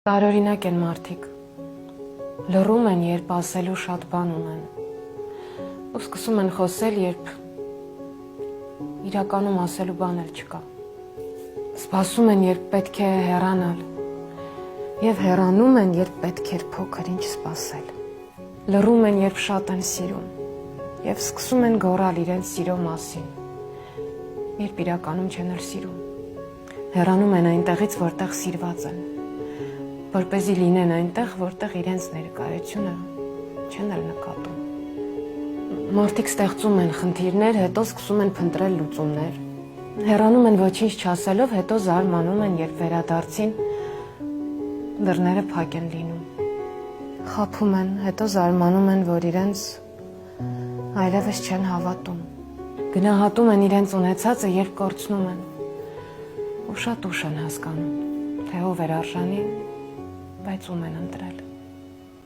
Տարօրինակ են մարդիկ, լռում են, երբ ասելու շատ բան ունեն, ու սկսում են խոսել, երբ իրականում ասելու բան էլ չկա, սպասում են, երբ պետք է հեռանալ, և հեռանում են, երբ պետք էր փոքր ինչ սպասել, լռում են, երբ շատ են սիրում, և սկսում են գոռալ իրենց սիրո մասին, երբ իրականում չեն էլ սիրում, հեռանում են այնտեղից, որտեղ սիրված են, որպեսզի լինեն այնտեղ, որտեղ իրենց ներկայությունը չեն էլ նկատում։ Մարդիկ ստեղծում են խնդիրներ, հետո սկսում են փնտրել լուծումներ, հեռանում են ոչինչ չասելով, հետո զարմանում են, երբ վերադարձին դռները փակ են լինում, խաբում են, հետո զարմանում են, որ իրենց այլևս չեն հավատում, գնահատում են իրենց ունեցածը, երբ կորցնում են, ու շատ ուշ են հասկանում, թե ով էր արժանի, բայց ում են ընտրել։